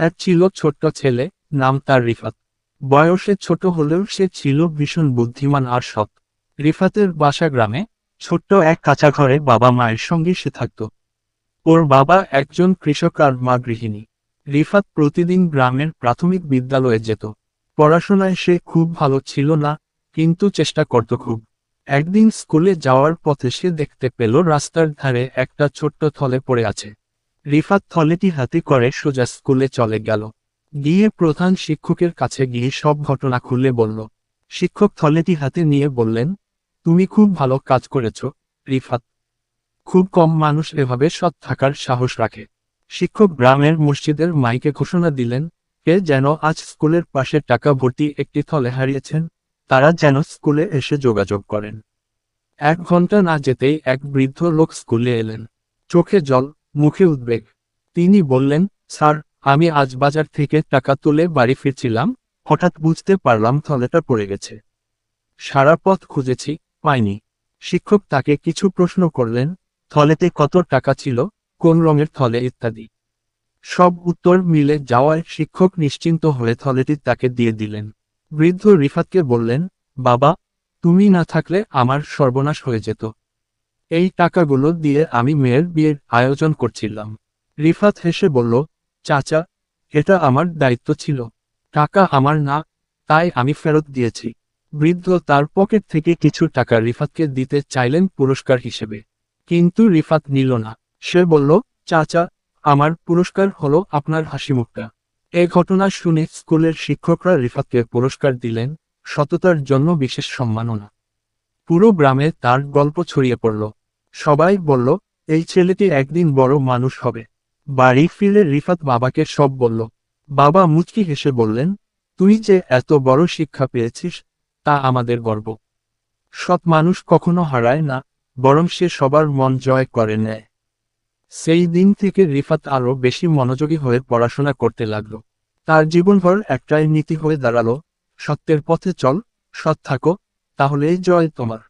এক ছিল ছোট্ট ছেলে, নাম তার রিফাত। বয়সে ছোট হলেও সে ছিল ভীষণ বুদ্ধিমান আর সৎ। রিফাতের বাসা গ্রামে, ছোট্ট এক কাঁচা ঘরে বাবা মায়ের সঙ্গে সে থাকত। ওর বাবা একজন কৃষক আর মা গৃহিণী। রিফাত প্রতিদিন গ্রামের প্রাথমিক বিদ্যালয়ে যেত। পড়াশোনায় সে খুব ভালো ছিল না, কিন্তু চেষ্টা করত খুব। একদিন স্কুলে যাওয়ার পথে সে দেখতে পেল রাস্তার ধারে একটা ছোট্ট থলে পড়ে আছে। রিফাত থলেটি হাতে করে সোজা স্কুলে চলে গেল। গিয়ে প্রধান শিক্ষকের কাছে গিয়ে সব ঘটনা খুলে বলল। শিক্ষক থলেটি হাতে নিয়ে বললেন, তুমি খুব ভালো কাজ করেছ, রিফাত। খুব কম মানুষ এভাবে সৎ থাকার সাহস রাখে। শিক্ষক গ্রামের মসজিদের মাইকে ঘোষণা দিলেন, কে যেন আজ স্কুলের পাশে টাকা ভর্তি একটি থলে হারিয়েছেন, তারা যেন স্কুলে এসে যোগাযোগ করেন। 1 ঘন্টা না যেতেই এক বৃদ্ধ লোক স্কুলে এলেন। চোখে জল, মুখে উদ্বেগ। তিনি বললেন, স্যার, আমি আজ বাজার থেকে টাকা তুলে বাড়ি ফিরছিলাম, হঠাৎ বুঝতে পারলাম থলেটা পড়ে গেছে। সারা পথ খুঁজেছি, পাইনি। শিক্ষক তাকে কিছু প্রশ্ন করলেন, থলেতে কত টাকা ছিল, কোন রঙের থলে ইত্যাদি। সব উত্তর মিলে যাওয়ায় শিক্ষক নিশ্চিন্ত হয়ে থলেটি তাকে দিয়ে দিলেন। বৃদ্ধ রিফাতকে বললেন, বাবা, তুমি না থাকলে আমার সর্বনাশ হয়ে যেত। এই টাকাগুলো দিয়ে আমি মেয়ের বিয়ের আয়োজন করছিলাম। রিফাত হেসে বলল, চাচা, এটা আমার দায়িত্ব ছিল। টাকা আমার না, তাই আমি ফেরত দিয়েছি। বৃদ্ধ তার পকেট থেকে কিছু টাকা রিফাতকে দিতে চাইলেন পুরস্কার হিসেবে। কিন্তু রিফাত নিল না। সে বলল, চাচা, আমার পুরস্কার হলো আপনার হাসিমুখটা। এ ঘটনা শুনে স্কুলের শিক্ষকরা রিফাতকে পুরস্কার দিলেন, সততার জন্য বিশেষ সম্মাননা। পুরো গ্রামে তার গল্প ছড়িয়ে পড়ল। সবাই বলল, এই ছেলেটি একদিন বড় মানুষ হবে। বাড়ি ফিরে রিফাত বাবাকে সব বলল। বাবা মুচকি হেসে বললেন, তুই যে এত বড় শিক্ষা পেয়েছিস, তা আমাদের গর্ব। সৎ মানুষ কখনো হারায় না, বরং সে সবার মন জয় করে নেয়। সেই দিন থেকে রিফাত আরও বেশি মনোযোগী হয়ে পড়াশোনা করতে লাগল। তার জীবনভর একটাই নীতি হয়ে দাঁড়ালো, সত্যের পথে চল, সৎ থাকো, তাহলেই জয় তোমার।